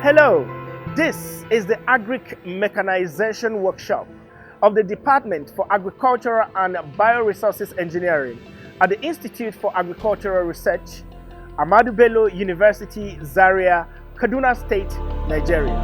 Hello, this is the Agric Mechanization Workshop of the Department for Agricultural and Bioresources Engineering at the Institute for Agricultural Research, Ahmadu Bello University, Zaria, Kaduna State, Nigeria.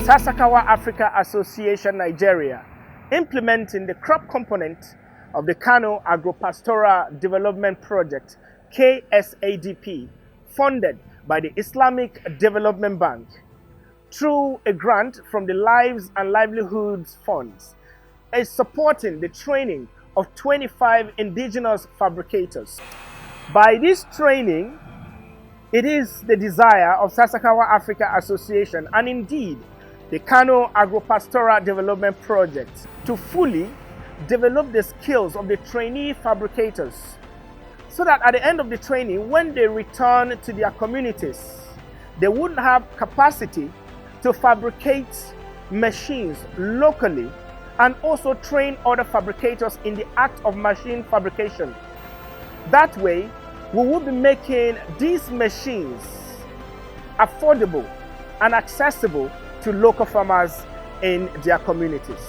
Sasakawa Africa Association, Nigeria, implementing the crop component of the Kano Agro-Pastoral Development Project, KSADP, funded by the Islamic Development Bank through a grant from the Lives and Livelihoods Funds, is supporting the training of 25 indigenous fabricators. By this training, it is the desire of Sasakawa Africa Association and indeed the Kano Agro-Pastoral Development Project to fully develop the skills of the trainee fabricators so that at the end of the training, when they return to their communities, they would have capacity to fabricate machines locally and also train other fabricators in the act of machine fabrication. That way, we will be making these machines affordable and accessible to local farmers in their communities.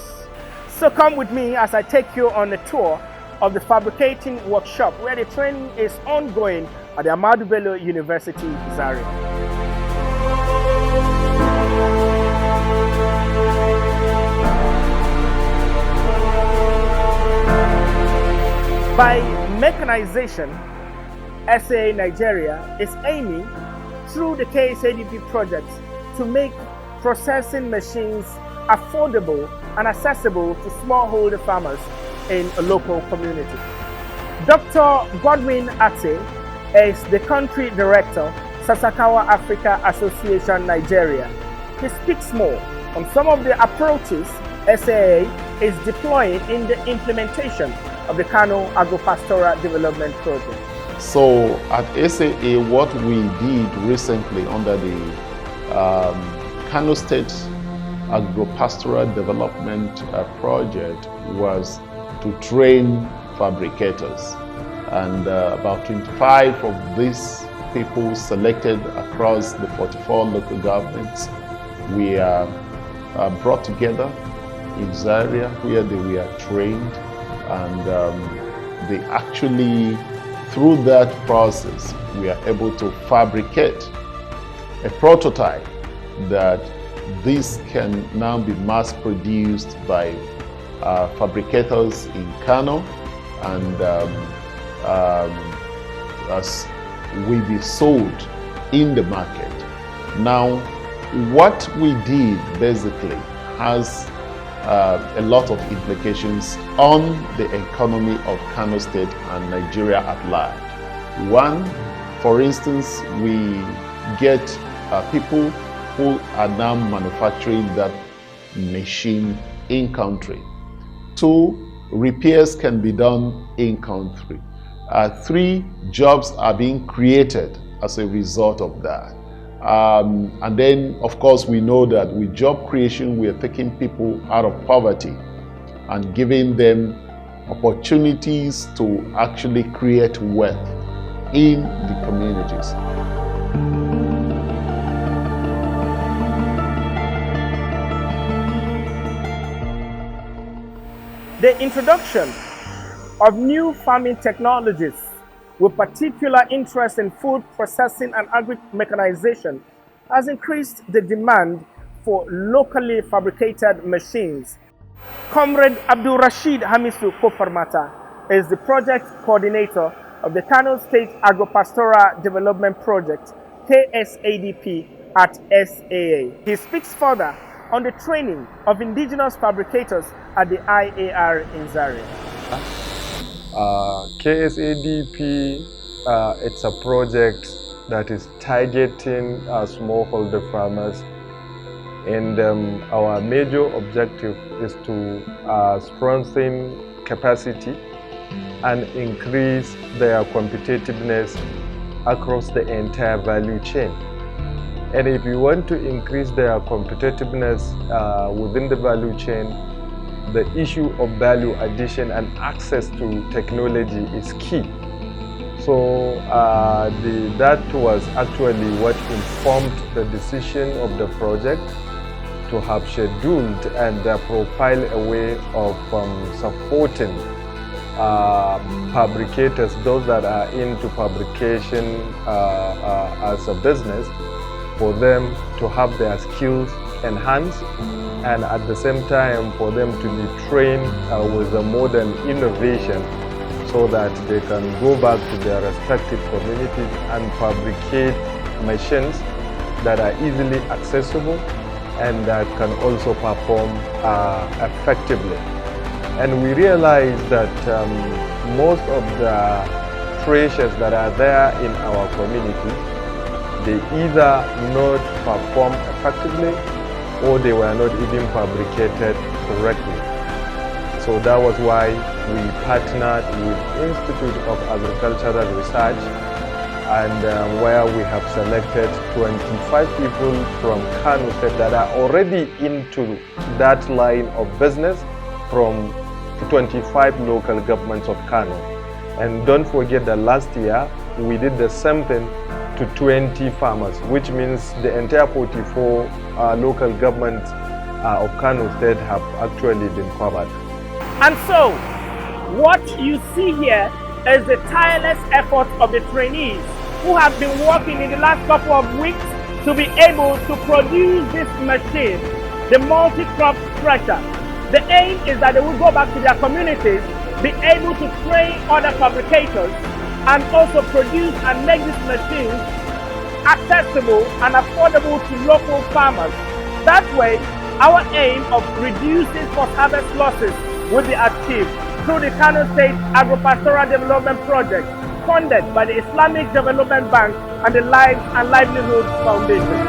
So come with me as I take you on a tour of the fabricating workshop where the training is ongoing at the Ahmadu Bello University, Zaria. By mechanization, SAA Nigeria is aiming through the KSADP project to make processing machines affordable and accessible to smallholder farmers in a local community. Dr. Godwin Ate is the country director, Sasakawa Africa Association, Nigeria. He speaks more on some of the approaches SAA is deploying in the implementation of the Kano Agro-Pastoral Development Project. So at SAA, what we did recently under the Kano State Agro-Pastoral Development Project was to train fabricators, and about 25 of these people selected across the 44 local governments we are brought together in Zaria where they were trained, and they actually, through that process, we are able to fabricate a prototype that this can now be mass produced by fabricators in Kano, and as will be sold in the market. Now, what we did basically has a lot of implications on the economy of Kano State and Nigeria at large. One, for instance, we get people who are now manufacturing that machine in country. Two, repairs can be done in country. Three, jobs are being created as a result of that. And then, of course, we know that with job creation, we are taking people out of poverty and giving them opportunities to actually create wealth in the communities. The introduction of new farming technologies with particular interest in food processing and agri-mechanization has increased the demand for locally fabricated machines. Comrade Abdul Rashid Hamisu Kofarmata is the project coordinator of the Kano State Agro-Pastoral Development Project, KSADP, at SAA. He speaks further on the training of indigenous fabricators at the IAR in Zaria. KSADP, it's a project that is targeting smallholder farmers, and our major objective is to strengthen capacity and increase their competitiveness across the entire value chain. And if you want to increase their competitiveness within the value chain, the issue of value addition and access to technology is key. So that was actually what informed the decision of the project to have scheduled and profile a way of supporting fabricators, those that are into fabrication as a business, for them to have their skills enhanced, and at the same time for them to be trained with a modern innovation, so that they can go back to their respective communities and fabricate machines that are easily accessible and that can also perform effectively. And we realize that most of the treasures that are there in our community, they either not perform effectively or they were not even fabricated correctly. So that was why we partnered with Institute of Agricultural Research, and where we have selected 25 people from Kano State that are already into that line of business from 25 local governments of Kano. And don't forget that last year we did the same thing to 20 farmers, which means the entire 44 local governments of Kano State have actually been covered. And so, what you see here is the tireless effort of the trainees who have been working in the last couple of weeks to be able to produce this machine, the multi-crop thresher. The aim is that they will go back to their communities, be able to train other fabricators, and also produce and make these machines accessible and affordable to local farmers. That way, our aim of reducing post-harvest losses will be achieved through the Kano State Agro-Pastoral Development Project, funded by the Islamic Development Bank and the Lives and Livelihoods Foundation.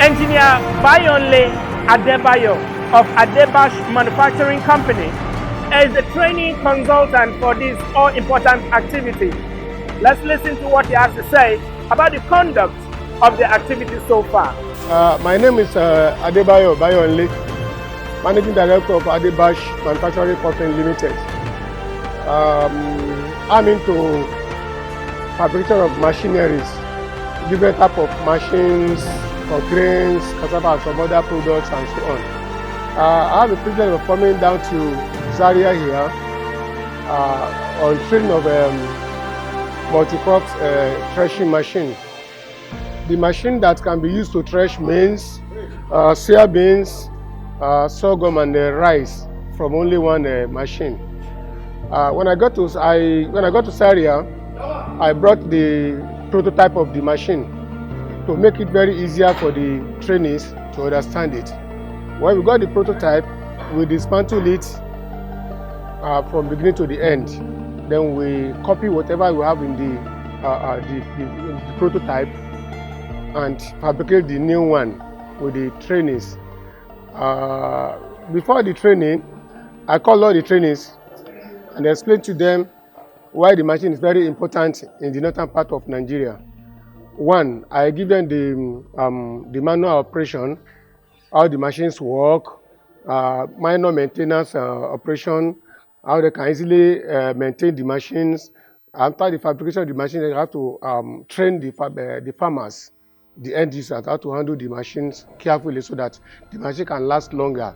Engineer Bayonle Adebayo of Adebash Manufacturing Company is the training consultant for this all-important activity. Let's listen to what he has to say about the conduct of the activity so far. My name is Adebayo Bayonle, Managing Director of Adebash Manufacturing Company Limited. I'm into fabrication of machineries, different type of machines for grains, cassava, and some other products, and so on. I have the privilege of coming down to Zaria here on training of multi-crop threshing machine. The machine that can be used to thresh maize, soybeans, sorghum, and rice from only one machine. When I got to Zaria, I brought the prototype of the machine to make it very easier for the trainees to understand it. When we got the prototype, we dismantle it from beginning to the end. Then we copy whatever we have in the prototype and fabricate the new one with the trainees. Before the training, I called all the trainees and explained to them why the machine is very important in the northern part of Nigeria. One, I give them the manual operation, how the machines work, minor maintenance operation, how they can easily maintain the machines. After the fabrication of the machine, they have to train the farmers, the end users, how to handle the machines carefully so that the machine can last longer.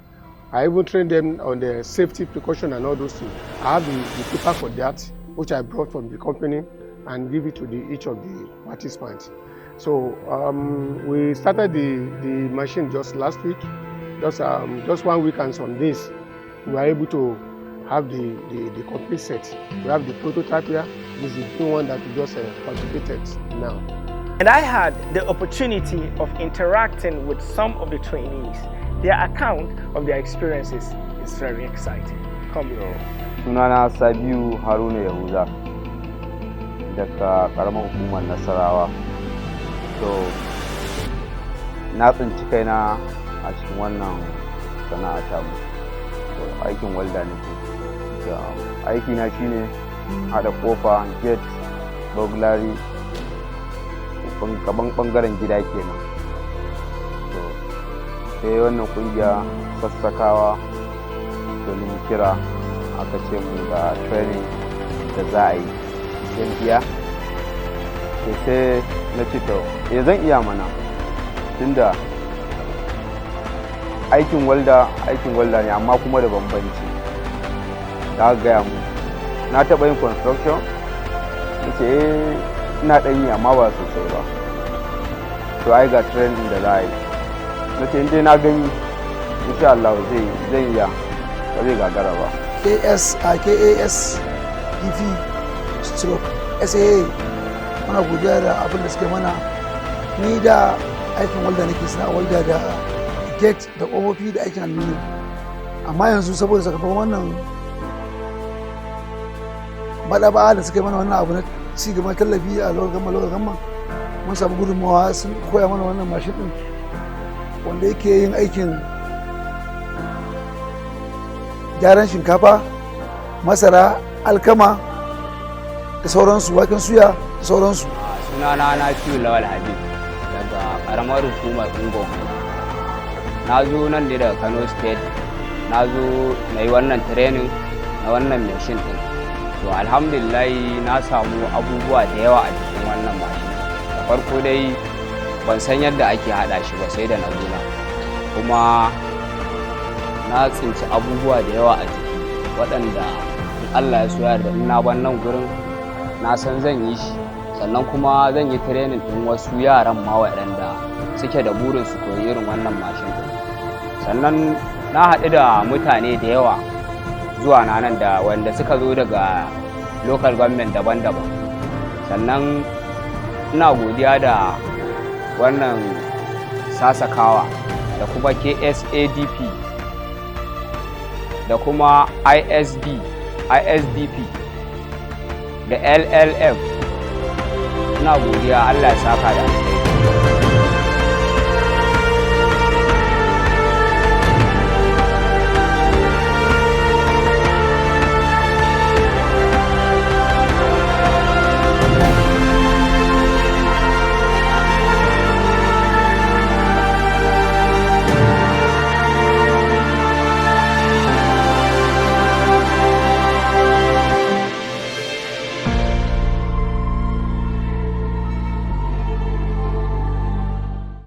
I even train them on the safety precaution and all those things. I have the paper for that, which I brought from the company and give it to each of the participants. So we started the machine just last week, just 1 week and some days. We were able to have the complete set. We have the prototype here. This is the new one that we just fabricated now. And I had the opportunity of interacting with some of the trainees. Their account of their experiences is very exciting. Come here. Sunana Sabiu Haruna Yahuza daga karamar hukumar Nasarawa. So na tsinci kaina a cikin wannan sana'a ta mu. So aikin welda nake. Aiki na shine hada kofa, gate, burglary, kaman bangaren gida kenan. sai wannan kungiya sassakawa domin kira aka ce mu ga training da za a yi zan iya sai na ce to zan iya mana tunda aikin walda ne amma kuma da bambanci da aka gaya mu na taɓa yin construction ce ina ɗan yi amma ba sosai ba to ai ga training da za a yi na ce inda na gani insha Allah zai iya ba zai gagara ba. KASDP stroke SAA muna godiya da abin da suke mana. Ni da aikin walda nake suna walda da gate da ƙofofi da aikin aluminium, amma yanzu saboda sakamakon wannan maɗaba'a da suka yi mana wannan abu na ci gaban tallafi a lokacin gama mun samu gudunmawa sun koya mana wannan mashin ɗin wanda yake yin aikin gyaran shinkafa, masara, alkama da sauransu, waken suya da sauransu. Sunana na ciwo Lawal Habib daga ƙaramar hukumar Ungo. Na zo nan ne daga Kano State, na zo na yi wannan training na wannan mashin ɗin. To alhamdulillah na samu abubuwa da yawa a cikin wannan mashin. Da farko dai ban san yadda ake haɗa shi ba sai da na gona, kuma na tsinci abubuwa da yawa a ciki waɗanda in Allah ya so yarda in na ban nan gurin na san zan yi shi, sannan kuma zan yi training ɗin wasu yaran ma waɗanda suke da burin su koyi irin wannan mashin ɗin. Sannan na haɗu da mutane da yawa zuwa nan da wanda suka zo daga local government daban-daban. Sannan ina godiya da wannan sasakawa da kuma KSADP da kuma ISDP da LLF. Ina godiya, Allah ya saka da alheri.